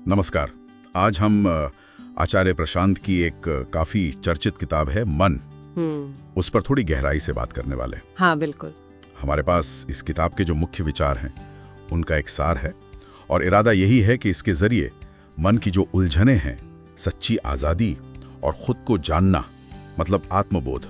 नमस्कार। आज हम आचार्य प्रशांत की एक काफी चर्चित किताब है मन, उस पर थोड़ी गहराई से बात करने वाले। हाँ बिल्कुल। हमारे पास इस किताब के जो मुख्य विचार हैं उनका एक सार है और इरादा यही है कि इसके जरिए मन की जो उलझने हैं, सच्ची आजादी और खुद को जानना मतलब आत्मबोध,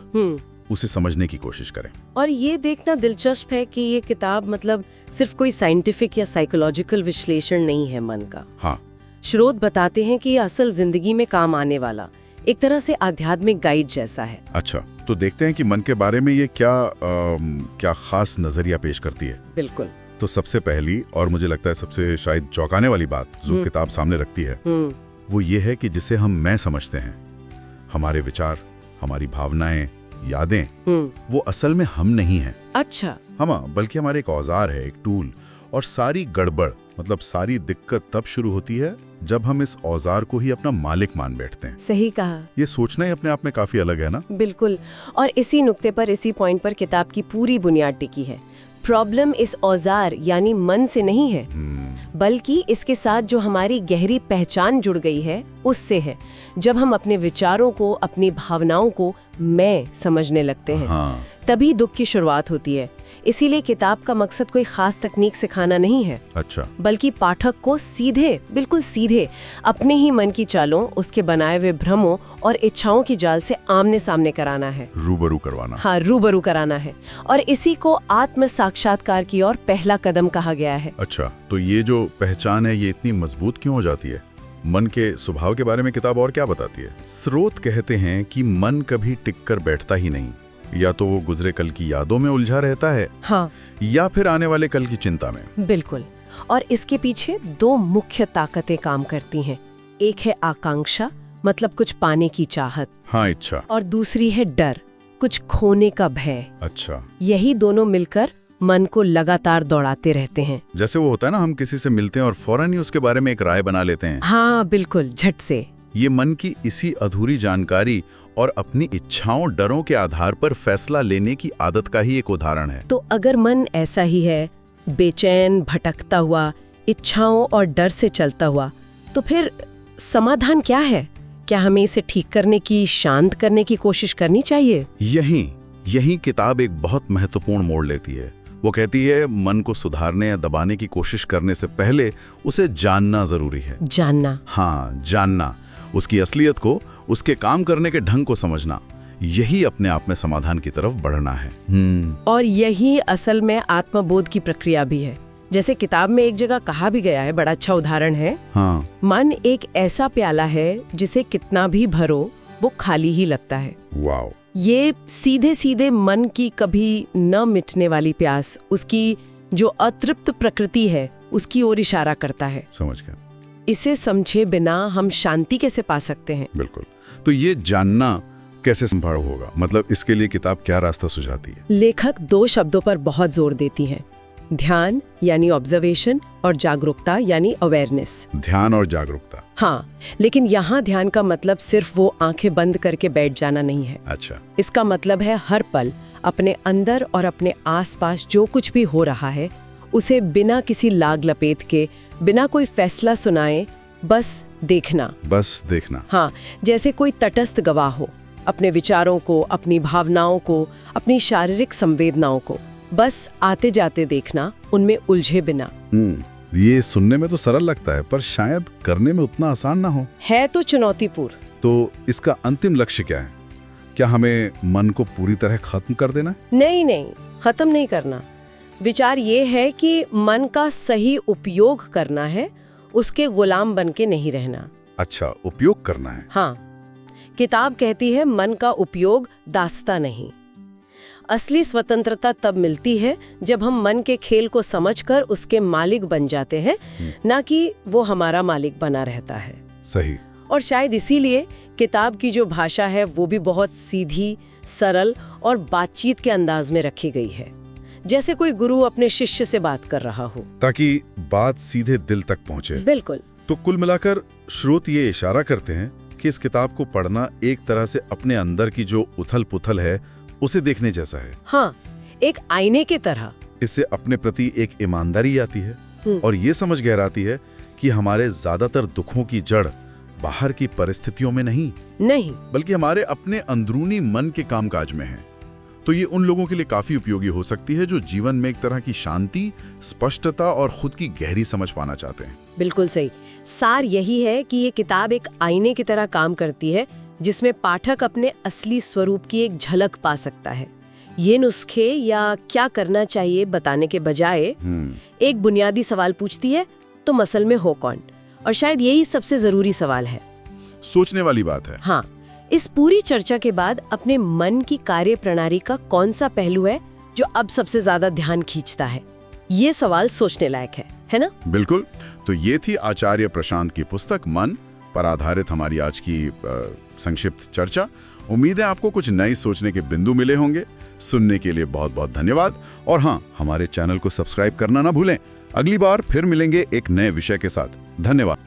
उसे समझने की कोशिश करें। और ये देखना दिलचस्प है कि ये किताब मतलब सिर्फ कोई साइंटिफिक या साइकोलॉजिकल विश्लेषण नहीं है मन का। हाँ, स्रोत बताते हैं कि ये असल जिंदगी में काम आने वाला एक तरह से आध्यात्मिक गाइड जैसा है। अच्छा, तो देखते हैं कि मन के बारे में ये क्या खास नजरिया पेश करती है। बिल्कुल। तो सबसे पहली और मुझे लगता है सबसे शायद चौंकाने वाली बात जो किताब सामने रखती है वो ये है कि जिसे हम मैं समझते हैं, हमारे विचार, हमारी भावनाएं, यादें, वो असल में हम नहीं हैं। अच्छा। हाँ, बल्कि हमारे एक औजार है, एक टूल। और सारी गड़बड़ मतलब सारी दिक्कत तब शुरू होती है जब हम इस औजार को ही अपना मालिक मान बैठते हैं। सही कहा। ये सोचना ही अपने आप में काफी अलग है ना। बिल्कुल। और इसी नुक्ते पर, इसी पॉइंट पर किताब की पूरी बुनियाद टिकी है। प्रॉब्लम इस औजार यानी मन से नहीं है, बल्कि इसके साथ जो हमारी गहरी पहचान जुड़ गई है उससे है। जब हम अपने विचारों को, अपनी भावनाओं को मैं समझने लगते हैं, हाँ। तभी दुख की शुरुआत होती है। इसीलिए किताब का मकसद कोई खास तकनीक सिखाना नहीं है। अच्छा। बल्कि पाठक को बिल्कुल सीधे अपने ही मन की चालों, उसके बनाए हुए भ्रमों और इच्छाओं की जाल से आमने सामने कराना है, रूबरू करवाना। हाँ, रूबरू कराना है। और इसी को आत्म साक्षात्कार की ओर पहला कदम कहा गया है। अच्छा, तो ये जो पहचान है ये इतनी मजबूत क्यों हो जाती है? मन के स्वभाव के बारे में किताब और क्या बताती है? स्रोत कहते हैं कि मन कभी टिक कर बैठता ही नहीं, या तो वो गुजरे कल की यादों में उलझा रहता है, हाँ, या फिर आने वाले कल की चिंता में। बिल्कुल। और इसके पीछे दो मुख्य ताकतें काम करती हैं। एक है आकांक्षा, मतलब कुछ पाने की चाहत, हाँ, इच्छा। और दूसरी है डर, कुछ खोने का भय। अच्छा। यही दोनों मिलकर मन को लगातार दौड़ाते रहते हैं। जैसे वो होता है ना, हम किसी से मिलते हैं और फौरन ही उसके बारे में एक राय बना लेते हैं। हाँ बिल्कुल, झट से। ये मन की इसी अधूरी जानकारी और अपनी इच्छाओं, डरों के आधार पर फैसला लेने की आदत का ही एक उदाहरण है। तो अगर मन ऐसा ही है, बेचैन, भटकता हुआ, इच्छाओं और डर से चलता हुआ, तो फिर समाधान क्या है? क्या हमें इसे ठीक करने की, शांत करने की कोशिश करनी चाहिए? यही किताब एक बहुत महत्वपूर्ण मोड़ लेती है। वो कहती है मन को सुधारने या दबाने की कोशिश करने से पहले उसे जानना जरूरी है। जानना? हाँ, जानना, उसकी असलियत को, उसके काम करने के ढंग को समझना, यही अपने आप में समाधान की तरफ बढ़ना है। और यही असल में आत्मबोध की प्रक्रिया भी है। जैसे किताब में एक जगह कहा भी गया है, बड़ा अच्छा उदाहरण है। हाँ। मन एक ऐसा प्याला है जिसे कितना भी भरो वो खाली ही लगता है। वाओ। ये सीधे सीधे मन की कभी न मिटने वाली प्यास, उसकी जो अतृप्त प्रकृति है, उसकी ओर इशारा करता है। समझ गया। इसे समझे बिना हम शांति कैसे पा सकते हैं? बिल्कुल। तो ये जानना कैसे संभव होगा, मतलब इसके लिए किताब क्या रास्ता सुझाती है? लेखक दो शब्दों पर बहुत जोर देती हैं, ध्यान यानी ऑब्जर्वेशन और जागरूकता यानी अवेयरनेस। ध्यान और जागरूकता। हाँ, लेकिन यहाँ ध्यान का मतलब सिर्फ वो आंखें बंद करके बैठ जाना नहीं है। अच्छा। इसका मतलब है हर पल अपने अंदर और अपने आसपास जो कुछ भी हो रहा है उसे बिना किसी लाग लपेट के, बिना कोई फैसला सुनाए बस देखना। हाँ, जैसे कोई तटस्थ गवाह हो, अपने विचारों को, अपनी भावनाओं को, अपनी शारीरिक संवेदनाओं को बस आते जाते देखना, उनमें उलझे बिना। ये सुनने में तो सरल लगता है, पर शायद करने में उतना आसान ना हो। है तो चुनौतीपूर्ण। तो इसका अंतिम लक्ष्य क्या है? क्या हमें मन को पूरी तरह खत्म कर देना? नहीं, खत्म नहीं करना। विचार ये है कि मन का सही उपयोग करना है, उसके गुलाम बन के नहीं रहना। अच्छा, उपयोग करना है। हाँ, किताब कहती है मन का उपयोग दास्ता नहीं। असली स्वतंत्रता तब मिलती है जब हम मन के खेल को समझकर उसके मालिक बन जाते हैं, ना कि वो हमारा मालिक बना रहता है। सही। और शायद इसीलिए किताब की जो भाषा है वो भी बहुत सीधी, सरल और बातचीत के अंदाज में रखी गई है, जैसे कोई गुरु अपने शिष्य से बात कर रहा हो, ताकि बात सीधे दिल तक पहुंचे। बिल्कुल। तो कुल मिलाकर स्रोत ये इशारा करते हैं कि इस किताब को पढ़ना एक तरह से अपने अंदर की जो उथल पुथल है उसे देखने जैसा है। हाँ, एक आईने की तरह। इससे अपने प्रति एक ईमानदारी आती है और ये समझ गहराती है कि हमारे ज्यादातर दुखों की जड़ बाहर की परिस्थितियों में नहीं, बल्कि हमारे अपने अंदरूनी मन के कामकाज में है। तो ये उन लोगों के लिए काफी उपयोगी हो सकती है जो जीवन में एक तरह की शांति, स्पष्टता और खुद की गहरी समझ पाना चाहते हैं। बिल्कुल सही। सार यही है कि ये किताब एक आईने की तरह काम करती है, जिसमें पाठक अपने असली स्वरूप की एक झलक पा सकता है। ये नुस्खे या क्या करना चाहिए बताने के बजाय एक बुनियादी सवाल पूछती है, तुम असल में हो कौन? और शायद यही सबसे जरूरी सवाल है। सोचने वाली बात है। हाँ, इस पूरी चर्चा के बाद अपने मन की कार्य प्रणाली का कौन सा पहलू है जो अब सबसे ज्यादा ध्यान खींचता है? ये सवाल सोचने लायक है ना? बिल्कुल। तो ये थी आचार्य प्रशांत की पुस्तक मन पर आधारित हमारी आज की संक्षिप्त चर्चा। उम्मीद है आपको कुछ नए सोचने के बिंदु मिले होंगे। सुनने के लिए बहुत बहुत धन्यवाद। और हाँ, हमारे चैनल को सब्सक्राइब करना ना भूलें। अगली बार फिर मिलेंगे एक नए विषय के साथ। धन्यवाद।